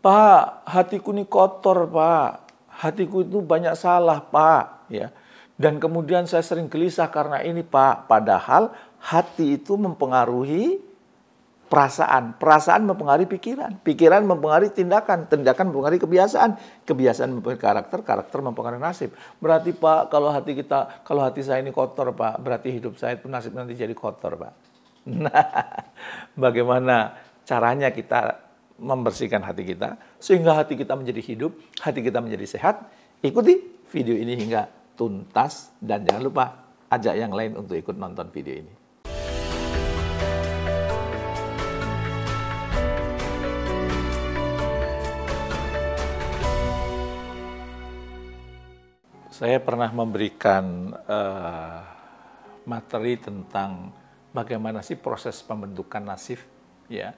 Pak, hatiku ini kotor, Pak. Hatiku itu banyak salah, Pak. Ya. Dan kemudian saya sering gelisah karena ini, Pak. Padahal hati itu mempengaruhi perasaan. Perasaan mempengaruhi pikiran. Pikiran mempengaruhi tindakan. Tindakan mempengaruhi kebiasaan. Kebiasaan mempengaruhi karakter. Karakter mempengaruhi nasib. Berarti, Pak, kalau hati saya ini kotor, Pak. Berarti hidup saya itu nasib nanti jadi kotor, Pak. Nah, bagaimana caranya kita membersihkan hati kita, sehingga hati kita menjadi hidup, hati kita menjadi sehat? Ikuti video ini hingga tuntas, dan jangan lupa ajak yang lain untuk ikut nonton video ini. Saya pernah memberikan materi tentang bagaimana sih proses pembentukan nasib, ya.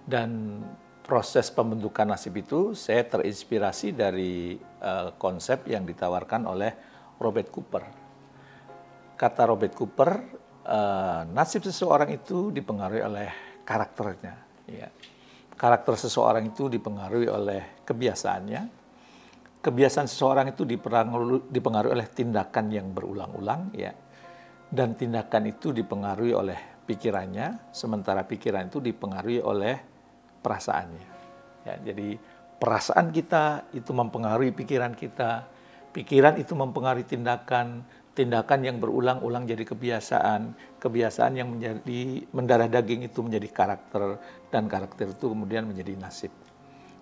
Dan proses pembentukan nasib itu saya terinspirasi dari konsep yang ditawarkan oleh Robert Cooper. Kata Robert Cooper, nasib seseorang itu dipengaruhi oleh karakternya. Ya. Karakter seseorang itu dipengaruhi oleh kebiasaannya. Kebiasaan seseorang itu dipengaruhi oleh tindakan yang berulang-ulang, ya. Dan tindakan itu dipengaruhi oleh pikirannya, sementara pikiran itu dipengaruhi oleh perasaannya. Ya, jadi perasaan kita itu mempengaruhi pikiran kita, pikiran itu mempengaruhi tindakan, tindakan yang berulang-ulang jadi kebiasaan, kebiasaan yang menjadi mendarah daging itu menjadi karakter, dan karakter itu kemudian menjadi nasib.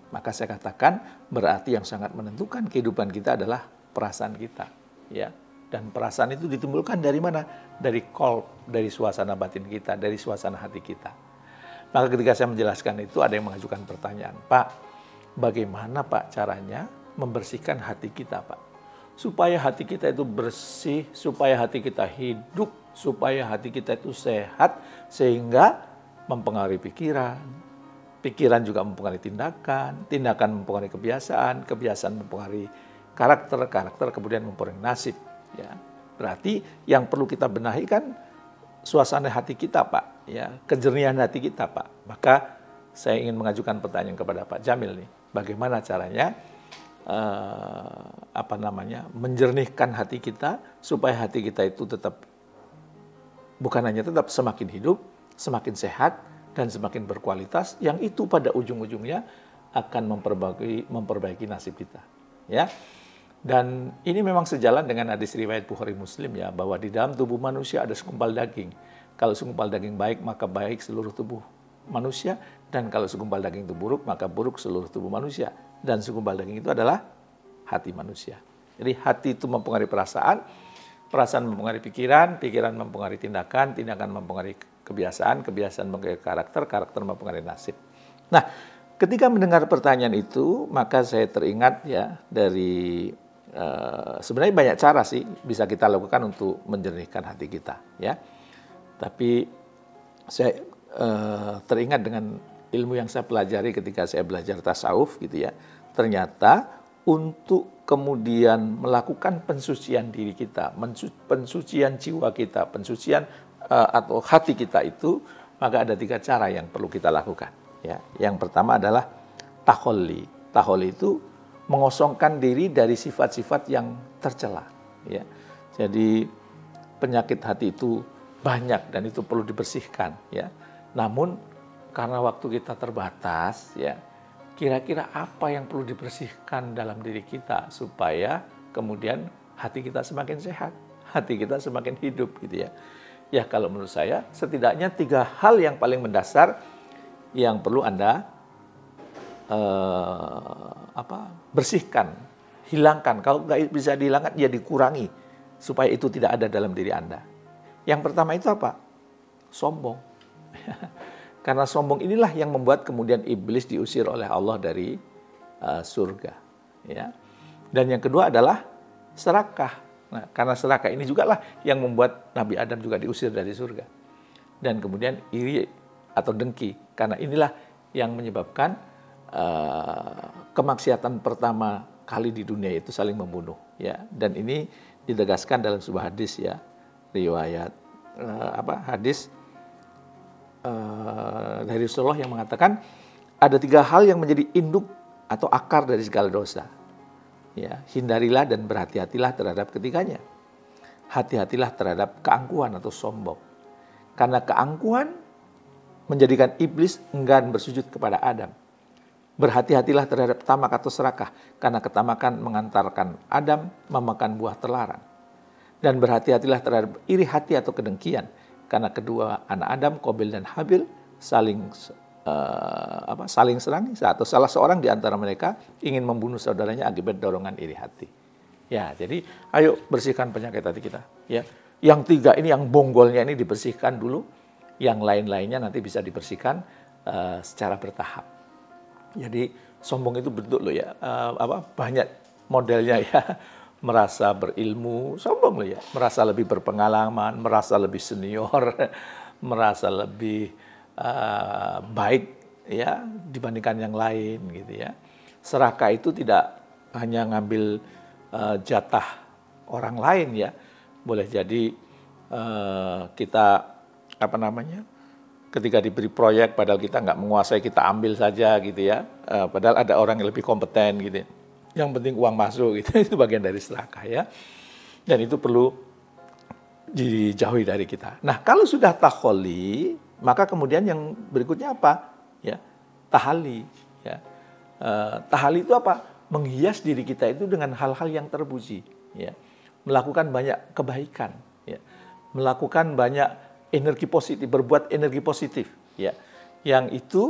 Maka saya katakan berarti yang sangat menentukan kehidupan kita adalah perasaan kita, ya. Dan perasaan itu ditimbulkan dari mana? Dari qalb, dari suasana batin kita, dari suasana hati kita. Maka ketika saya menjelaskan itu, ada yang mengajukan pertanyaan, Pak, bagaimana Pak caranya membersihkan hati kita, Pak? Supaya hati kita itu bersih, supaya hati kita hidup, supaya hati kita itu sehat, sehingga mempengaruhi pikiran, pikiran juga mempengaruhi tindakan, tindakan mempengaruhi kebiasaan, kebiasaan mempengaruhi karakter, karakter kemudian mempengaruhi nasib. Ya, berarti yang perlu kita benahi kan suasana hati kita, Pak, ya, kejernihan hati kita, Pak. Maka saya ingin mengajukan pertanyaan kepada Pak Jamil nih, bagaimana caranya menjernihkan hati kita supaya hati kita itu tetap bukan hanya tetap semakin hidup, semakin sehat dan semakin berkualitas, yang itu pada ujung-ujungnya akan memperbaiki nasib kita, ya. Dan ini memang sejalan dengan hadis riwayat Bukhari Muslim, ya, bahwa di dalam tubuh manusia ada segumpal daging. Kalau segumpal daging baik, maka baik seluruh tubuh manusia. Dan kalau segumpal daging itu buruk, maka buruk seluruh tubuh manusia. Dan segumpal daging itu adalah hati manusia. Jadi hati itu mempengaruhi perasaan, perasaan mempengaruhi pikiran, pikiran mempengaruhi tindakan, tindakan mempengaruhi kebiasaan, kebiasaan mempengaruhi karakter, karakter mempengaruhi nasib. Nah, ketika mendengar pertanyaan itu, maka saya teringat, ya, dari sebenarnya banyak cara sih bisa kita lakukan untuk menjernihkan hati kita, ya. Tapi saya teringat dengan ilmu yang saya pelajari ketika saya belajar tasawuf, gitu ya. Ternyata untuk kemudian melakukan pensucian diri kita, pensucian jiwa kita, pensucian atau hati kita itu, maka ada 3 cara yang perlu kita lakukan, ya. Yang pertama adalah takholli. Takholli itu mengosongkan diri dari sifat-sifat yang tercela, ya. Jadi penyakit hati itu banyak dan itu perlu dibersihkan, ya. Namun karena waktu kita terbatas, ya, kira-kira apa yang perlu dibersihkan dalam diri kita supaya kemudian hati kita semakin sehat, hati kita semakin hidup, gitu ya. Ya, kalau menurut saya setidaknya 3 hal yang paling mendasar yang perlu Anda bersihkan, hilangkan. Kalau nggak bisa dihilangkan, ya dikurangi supaya itu tidak ada dalam diri Anda. Yang pertama itu apa? Sombong. Karena sombong inilah yang membuat kemudian iblis diusir oleh Allah dari surga, ya. Dan yang kedua adalah serakah. Nah, karena serakah ini juga lah yang membuat Nabi Adam juga diusir dari surga. Dan kemudian iri atau dengki, karena inilah yang menyebabkan kemaksiatan pertama kali di dunia itu saling membunuh, ya. Dan ini ditegaskan dalam sebuah hadis, ya, riwayat hadis dari Rasulullah yang mengatakan ada 3 hal yang menjadi induk atau akar dari segala dosa. Ya, hindarilah dan berhati-hatilah terhadap ketiganya. Hati-hatilah terhadap keangkuhan atau sombong. Karena keangkuhan menjadikan iblis enggan bersujud kepada Adam. Berhati-hatilah terhadap tamak atau serakah, karena ketamakan mengantarkan Adam memakan buah terlarang. Dan berhati-hatilah terhadap iri hati atau kedengkian, karena kedua anak Adam, Qabil dan Habil, saling serang, atau salah seorang di antara mereka ingin membunuh saudaranya akibat dorongan iri hati. Ya, jadi ayo bersihkan penyakit hati kita. Ya, yang 3 ini, yang bonggolnya ini dibersihkan dulu, yang lain-lainnya nanti bisa dibersihkan secara bertahap. Jadi sombong itu bentuk loh ya, banyak modelnya ya. Merasa berilmu, sombong loh ya. Merasa lebih berpengalaman, merasa lebih senior, merasa lebih baik ya dibandingkan yang lain gitu ya. Serakah itu tidak hanya ngambil jatah orang lain ya. Boleh jadi kita ketika diberi proyek padahal kita nggak menguasai, kita ambil saja gitu ya. Padahal ada orang yang lebih kompeten gitu ya. Yang penting uang masuk gitu. Itu bagian dari serakah ya. Dan itu perlu dijauhi dari kita. Nah, kalau sudah takholi, maka kemudian yang berikutnya apa? Ya, tahali. Ya. Tahali itu apa? Menghias diri kita itu dengan hal-hal yang terpuji. Ya. Melakukan banyak kebaikan. Ya. Melakukan banyak energi positif, berbuat energi positif. Ya. Yang itu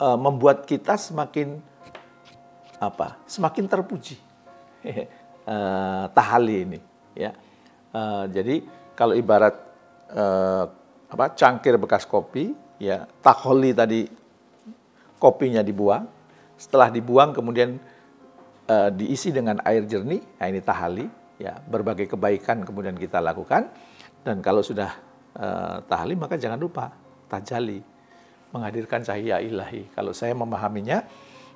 membuat kita semakin terpuji. Tahali ini. Ya. Jadi kalau ibarat cangkir bekas kopi, ya takholi tadi kopinya dibuang, setelah dibuang kemudian diisi dengan air jernih, nah ini tahali, ya berbagai kebaikan kemudian kita lakukan, dan kalau sudah tahali maka jangan lupa tajali, menghadirkan cahaya ilahi. Kalau saya memahaminya,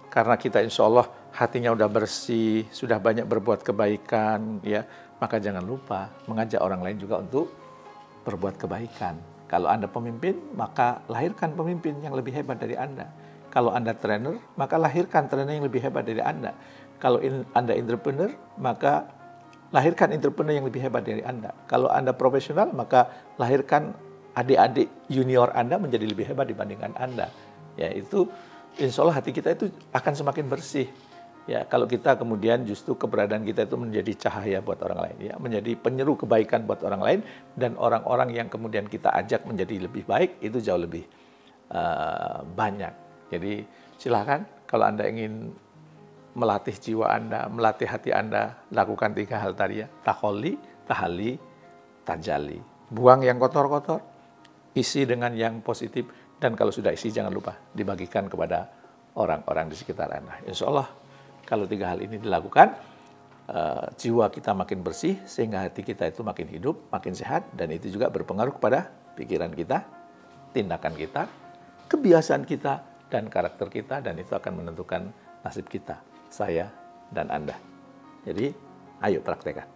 karena kita insya Allah hatinya udah bersih, sudah banyak berbuat kebaikan, ya maka jangan lupa mengajak orang lain juga untuk berbuat kebaikan. Kalau Anda pemimpin, maka lahirkan pemimpin yang lebih hebat dari Anda. Kalau Anda trainer, maka lahirkan trainer yang lebih hebat dari Anda. Kalau Anda entrepreneur, maka lahirkan entrepreneur yang lebih hebat dari Anda. Kalau Anda profesional, maka lahirkan adik-adik junior Anda menjadi lebih hebat dibandingkan Anda. Ya, itu insya Allah hati kita itu akan semakin bersih. Ya, kalau kita kemudian justru keberadaan kita itu menjadi cahaya buat orang lain, ya, menjadi penyeru kebaikan buat orang lain, dan orang-orang yang kemudian kita ajak menjadi lebih baik itu jauh lebih banyak. Jadi silakan kalau Anda ingin melatih jiwa Anda, melatih hati Anda, lakukan 3 hal tadi ya, takholi, tahali, tajali. Buang yang kotor-kotor, isi dengan yang positif, dan kalau sudah isi jangan lupa dibagikan kepada orang-orang di sekitar Anda. Insya Allah kalau 3 hal ini dilakukan, jiwa kita makin bersih, sehingga hati kita itu makin hidup, makin sehat, dan itu juga berpengaruh kepada pikiran kita, tindakan kita, kebiasaan kita, dan karakter kita, dan itu akan menentukan nasib kita, saya, dan Anda. Jadi, ayo praktekkan.